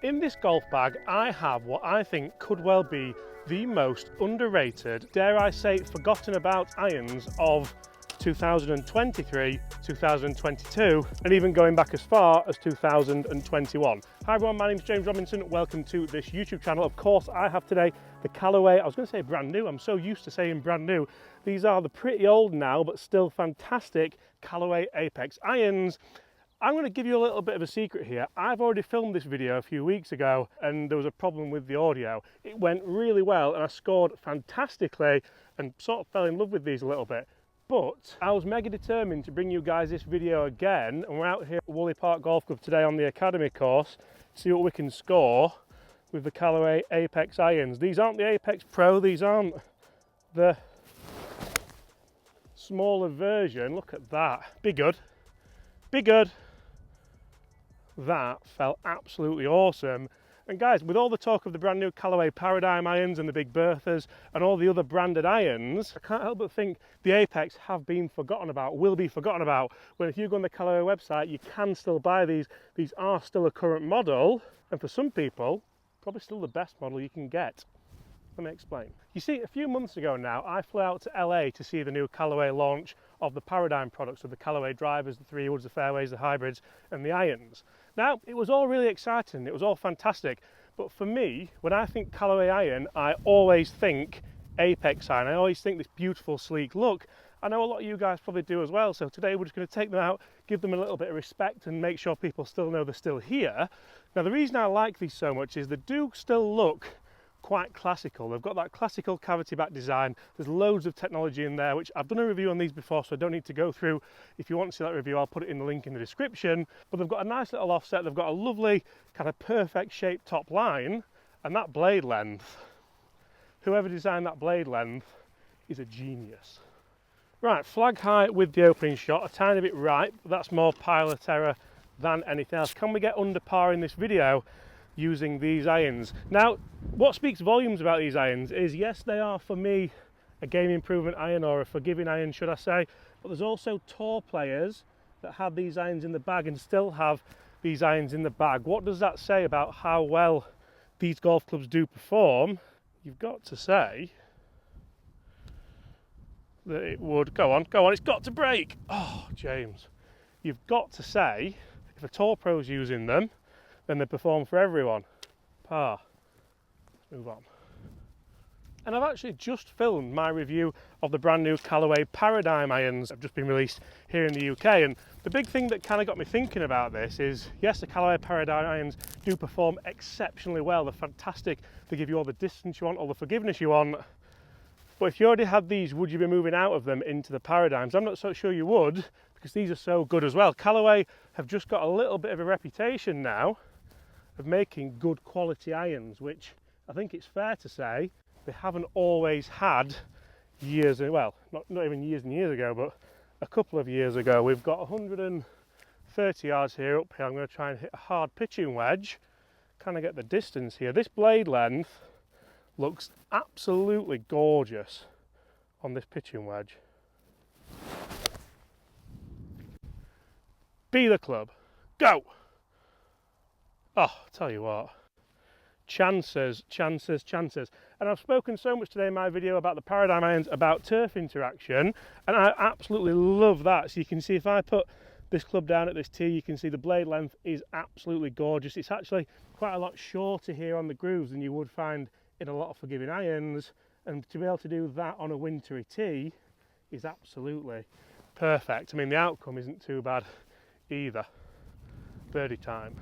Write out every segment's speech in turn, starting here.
In this golf bag, I have what I think could well be the most underrated, dare I say forgotten about irons of 2023, 2022, and even going back as far as 2021. Hi everyone, my name is James Robinson. Welcome to this YouTube channel. Of course, I have today the Callaway, I was going to say brand new, I'm so used to saying brand new. These are the pretty old now, but still fantastic Callaway Apex irons. I'm going to give you a little bit of a secret here. I've already filmed this video a few weeks ago and there was a problem with the audio. It went really well and I scored fantastically and sort of fell in love with these a little bit. But I was mega determined to bring you guys this video again, and we're out here at Woolley Park Golf Club today on the Academy course to see what we can score with the Callaway Apex irons. These aren't the Apex Pro, these aren't the smaller version. Look at that. Be good. Be good. That felt absolutely awesome. And guys, with all the talk of the brand new Callaway Paradym irons and the Big Berthas and all the other branded irons, I can't help but think the Apex have been forgotten about, will be forgotten about. When if you go on the Callaway website, you can still buy these. These are still a current model, and for some people, probably still the best model you can get. Let me explain. You see, a few months ago now, I flew out to LA to see the new Callaway launch of the Paradym products, of the Callaway drivers, the 3-woods, the fairways, the hybrids, and the irons. Now, it was all really exciting, it was all fantastic, but for me, when I think Callaway iron, I always think Apex iron. I always think this beautiful, sleek look. I know a lot of you guys probably do as well, so today we're just going to take them out, give them a little bit of respect and make sure people still know they're still here. Now, the reason I like these so much is they do still look quite classical. They've got that classical cavity back design. There's loads of technology in there, which I've done a review on these before, so I don't need to go through. If you want to see that review, I'll put it in the link in the description. But they've got a nice little offset. They've got a lovely kind of perfect shaped top line, and that blade length, whoever designed that blade length is a genius. Right, flag high with the opening shot, a tiny bit right, but that's more pilot error than anything else. Can we get under par in this video using these irons? Now, what speaks volumes about these irons is, yes, they are for me a game improvement iron, or a forgiving iron should I say, but there's also tour players that have these irons in the bag and still have these irons in the bag. What does that say about how well these golf clubs do perform? You've got to say that it would, go on, it's got to break. Oh, James, you've got to say if a tour pro's using them, then they perform for everyone. Par. Let's move on. And I've actually just filmed my review of the brand new Callaway Paradym irons that have just been released here in the UK. And the big thing that kind of got me thinking about this is, yes, the Callaway Paradym irons do perform exceptionally well. They're fantastic. They give you all the distance you want, all the forgiveness you want. But if you already had these, would you be moving out of them into the Paradyms? I'm not so sure you would, because these are so good as well. Callaway have just got a little bit of a reputation now of making good quality irons, which I think it's fair to say they haven't always had years, well, not even years and years ago, but a couple of years ago. We've got 130 yards here up here. I'm going to try and hit a hard pitching wedge, kind of get the distance here. This blade length looks absolutely gorgeous on this pitching wedge. Be the club, go! Oh, I'll tell you what, chances, chances, chances. And I've spoken so much today in my video about the Paradym irons, about turf interaction, and I absolutely love that. So you can see if I put this club down at this tee, you can see the blade length is absolutely gorgeous. It's actually quite a lot shorter here on the grooves than you would find in a lot of forgiving irons, and to be able to do that on a wintry tee is absolutely perfect. I mean, the outcome isn't too bad either. Birdie time.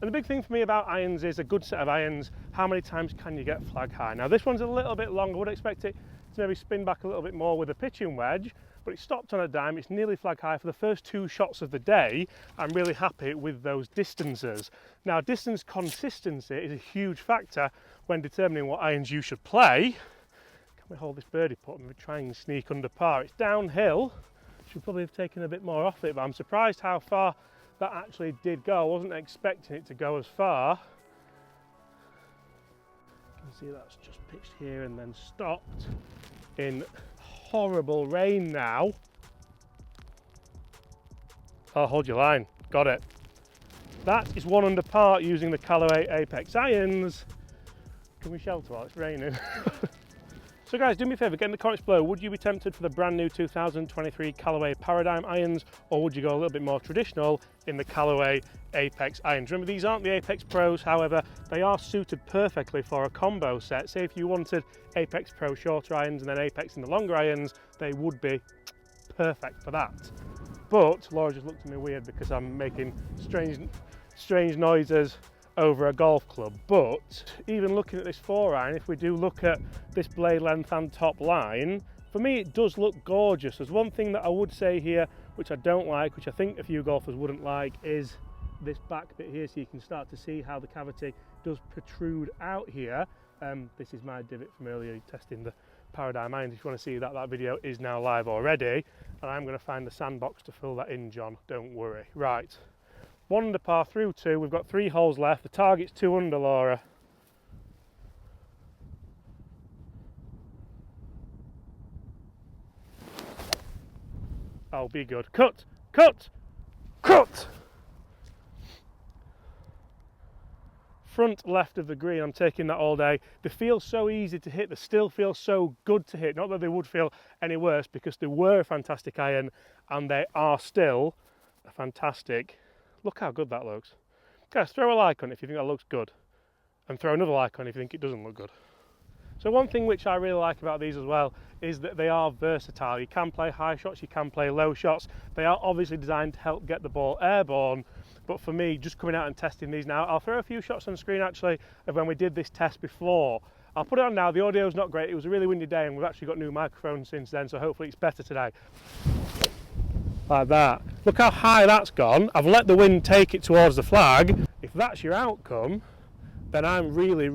And the big thing for me about irons is a good set of irons. How many times can you get flag high? Now this one's a little bit long. I would expect it to maybe spin back a little bit more with a pitching wedge, but it stopped on a dime. It's nearly flag high for the first 2 shots of the day. I'm really happy with those distances. Now, distance consistency is a huge factor when determining what irons you should play. Can we hold this birdie putt and try and sneak under par? It's downhill. Should probably have taken a bit more off it, but I'm surprised how far that actually did go. I wasn't expecting it to go as far. You can see that's just pitched here and then stopped in horrible rain now. Oh, hold your line. Got it. That is 1 under par using the Callaway Apex irons. Can we shelter while it's raining? So guys, do me a favour, get in the comments below, would you be tempted for the brand new 2023 Callaway Paradym irons, or would you go a little bit more traditional in the Callaway Apex irons? Remember, these aren't the Apex Pros, however, they are suited perfectly for a combo set. Say if you wanted Apex Pro shorter irons and then Apex in the longer irons, they would be perfect for that. But Laura just looked at me weird because I'm making strange noises over a golf club. But even looking at this 4-iron, if we do look at this blade length and top line, for me it does look gorgeous. There's one thing that I would say here which I don't like, which I think a few golfers wouldn't like, is this back bit here, so you can start to see how the cavity does protrude out here. This is my divot from earlier testing the Paradym irons. If you want to see that, that video is now live already, and I'm going to find the sandbox to fill that in, John, don't worry. Right, 1 under par through 2, we've got 3 holes left. The target's 2 under, Laura. Oh, be good. Cut! Cut! Cut! Front left of the green, I'm taking that all day. They feel so easy to hit, they still feel so good to hit. Not that they would feel any worse, because they were a fantastic iron and they are still a fantastic. Look how good that looks. Guys, throw a like on it if you think that looks good, and throw another like on it if you think it doesn't look good. So one thing which I really like about these as well is that they are versatile. You can play high shots, you can play low shots. They are obviously designed to help get the ball airborne, but for me, just coming out and testing these now, I'll throw a few shots on screen actually of when we did this test before. I'll put it on now. The audio's not great. It was a really windy day and we've actually got new microphones since then, so hopefully it's better today. Like that. Look how high that's gone. I've let the wind take it towards the flag. If that's your outcome, then I'm really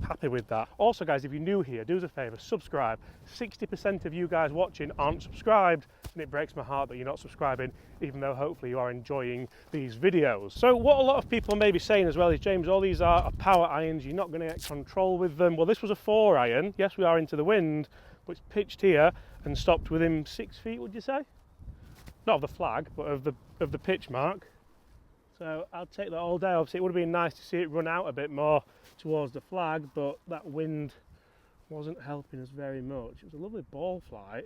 happy with that. Also guys, if you're new here, do us a favour, subscribe. 60% of you guys watching aren't subscribed, and it breaks my heart that you're not subscribing, even though hopefully you are enjoying these videos. So what a lot of people may be saying as well is, James, all these are power irons, you're not going to get control with them. Well, this was a 4-iron. Yes, we are into the wind, but it's pitched here and stopped within 6 feet, would you say? Not of the flag, but of the pitch mark. So I'll take that all day. Obviously it would have been nice to see it run out a bit more towards the flag, but that wind wasn't helping us very much. It was a lovely ball flight.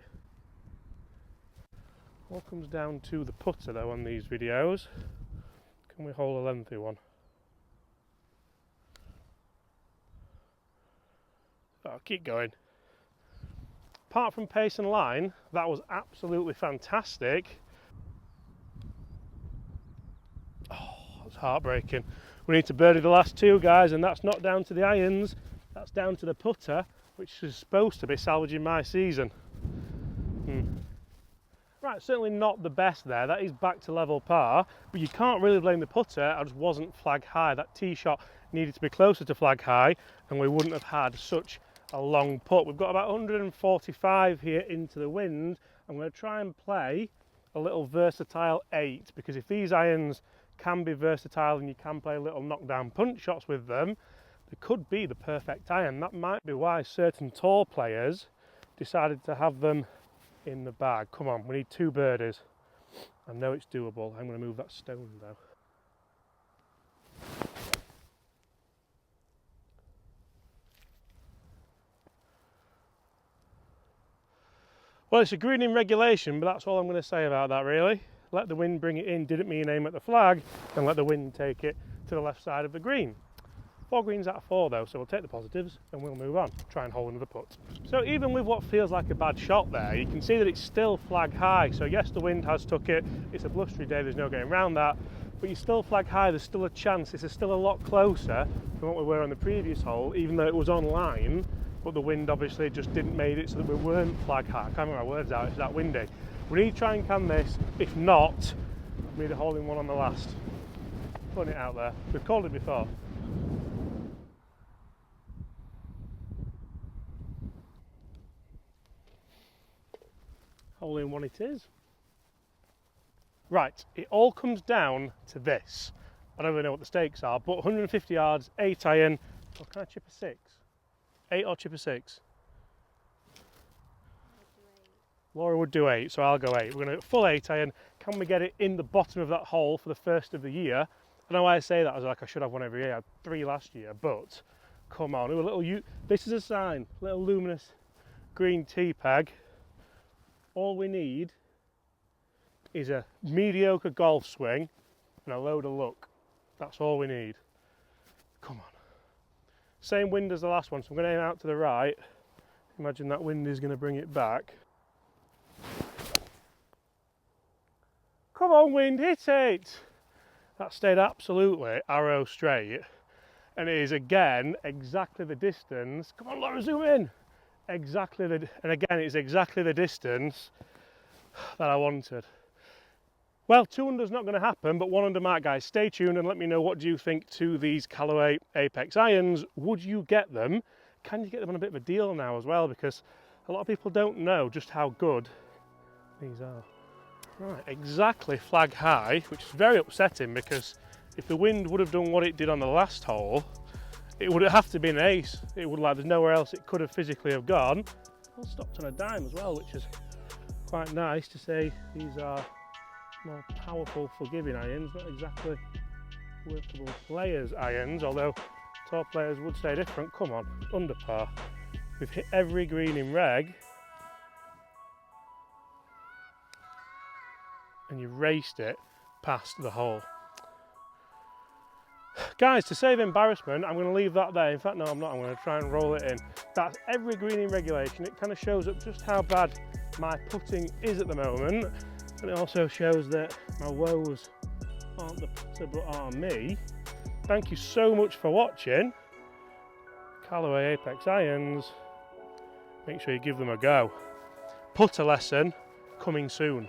All comes down to the putter though on these videos. Can we hold a lengthy one? Oh, keep going. Apart from pace and line, that was absolutely fantastic. It's heartbreaking. We need to birdie the last 2, guys, and that's not down to the irons, that's down to the putter, which is supposed to be salvaging my season. Right, certainly not the best there. That is back to level par, but you can't really blame the putter. I just wasn't flag high. That tee shot needed to be closer to flag high, and we wouldn't have had such a long putt. We've got about 145 here into the wind. I'm going to try and play a little versatile 8, because if these irons can be versatile and you can play little knockdown punch shots with them, they could be the perfect iron. That might be why certain tour players decided to have them in the bag. Come on, we need 2 birdies. I know it's doable. I'm going to move that stone though. Well, it's a greening regulation, but that's all I'm going to say about that really. Let the wind bring it in, didn't mean aim at the flag, and let the wind take it to the left side of the green. 4 greens out of 4 though, so we'll take the positives and we'll move on, try and hold another putt. So even with what feels like a bad shot there, you can see that it's still flag high. So yes, the wind has took it, it's a blustery day, there's no getting around that, but you're still flag high, there's still a chance. This is still a lot closer than what we were on the previous hole, even though it was on line, but the wind obviously just didn't make it so that we weren't flag high. I can't remember my words out, it's that windy. We need to try and can this. If not, we need a hole in one on the last. Putting it out there. We've called it before. Hole in one it is. Right, it all comes down to this. I don't really know what the stakes are, but 150 yards, 8 iron. Or can I chip a 6? 8 or chip a 6? Laura would do 8, so I'll go 8. We're going to full 8 iron. Can we get it in the bottom of that hole for the first of the year? I know why I say that, I was like, I should have one every year. I had 3 last year, but come on, this is a sign, little luminous green T-peg. All we need is a mediocre golf swing and a load of luck. That's all we need. Come on. Same wind as the last one, so I'm going to aim out to the right. Imagine that wind is going to bring it back. Come on, wind, hit it! That stayed absolutely arrow straight, and it is again exactly the distance. Come on, Laura, zoom in! And again, it's exactly the distance that I wanted. Well, 2 under's not going to happen, but 1 under mark, guys. Stay tuned and let me know, what do you think to these Callaway Apex irons? Would you get them? Can you get them on a bit of a deal now as well? Because a lot of people don't know just how good these are. Right, exactly flag high, which is very upsetting, because if the wind would have done what it did on the last hole, it would have to be an ace. It would, like, there's nowhere else it could have physically have gone. Well, stopped on a dime as well, which is quite nice to say. These are more powerful, forgiving irons, not exactly workable players irons, although top players would say different. Come on, under par. We've hit every green in reg, and you've raced it past the hole. Guys, to save embarrassment, I'm going to leave that there. In fact, no, I'm not. I'm going to try and roll it in. That's every green in regulation. It kind of shows up just how bad my putting is at the moment. And it also shows that my woes aren't the putter but are me. Thank you so much for watching. Callaway Apex irons. Make sure you give them a go. Putter lesson coming soon.